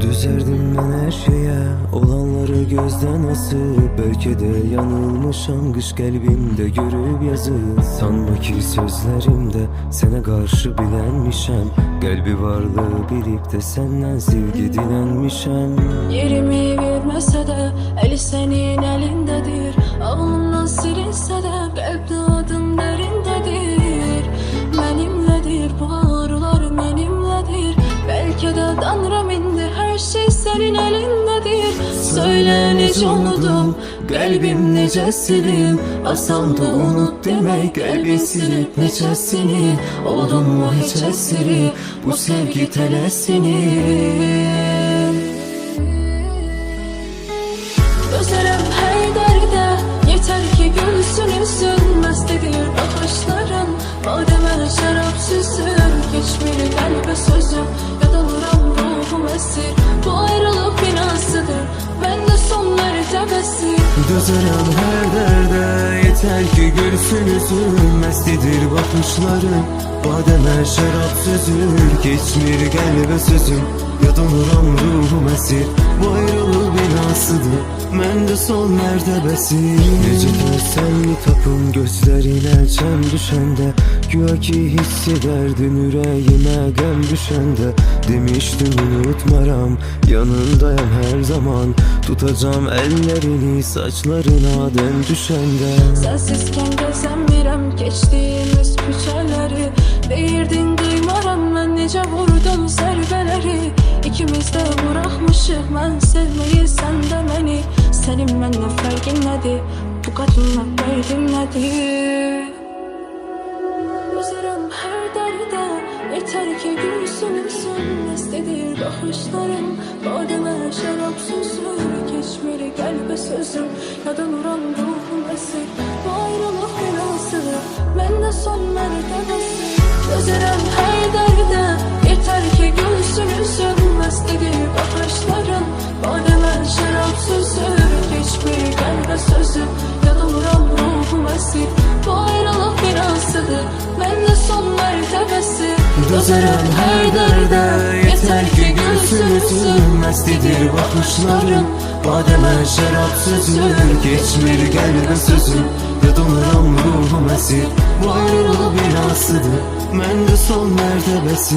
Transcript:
Düzerdim ben her şeye, olanları gözden asıp. Belki de yanılmışam, kış kalbimde görüp yazı. Sanma ki sözlerimde sana karşı bilenmişem. Kalbi varlığı bilip de senden sevgi dilenmişem. Yerimi vermese de eli senin elindedir. Ağlımdan silinse de kalpte adın derindedir. Benimledir bu ağrılar benimledir. Belki de Tanrım indir, her şey senin elindedir. Söyle nece unudum, kalbim nece silim. Asam da unut demek, kalbi silip necesini. Oldun mu hiç esiri, bu sevgi telesini. Dözerim her derde, yeter ki gülsün ünsün. Mestedir bakışların, bademe şarap süsür. Geçmeli kalbe sözüm, yadalıram ruhum esir. Bu ayrılık binasıdır, ben de son mertebesi. Dözerim her derde, yeter ki gülsün yüzün. Mestidir bakışların, bademe şarap süzür. Geçmir kalbe sözüm, yadalıram ruhum esir. Bu ayrılık binasıdır, ben de son mertebesi. Nece görsen tapın gözlerine çem düşende. Güya ki hissederdin yüreğime gem düşende. Demiştin unutmaram, yanındayım her zaman. Tutacağım ellerini saçlarına dem düşende. Sensizken gezemirim geçtiğimiz küçeleri. Değirdin duymaram, ben nece vurdum zerbeleri. İkimiz de bırakmışık ben sevmeyi, sen de beni. Senin benimle farkın nedir, bu kadınla derdin nedir? Üzerim her derde, yeter ki gülsün ünsün. Mestedir bakışların, bademe şarap süsür. Geçmeli kalbe sözüm, yadan uğran ruhum esir. Bu ayrılık binasıdır, ben de son mertebesi. Üzerim her derde, yeter ki gülsün ünsün. Mestedir bakışların, bademe şarap süsür. Geçmeli kalbe sözüm, yadan uğran ruhum esir. Bu ayrılık binasıdır, ben de son mertebesi. Dözerim her derde, yeter ki gülsün yüzün. Mestidir bakışların, bademe şarap süzür. Geçmeli kalbe sözüm, yadınırım ruhum esir. Bu ayrılık binasıdır, ben de son mertebesi.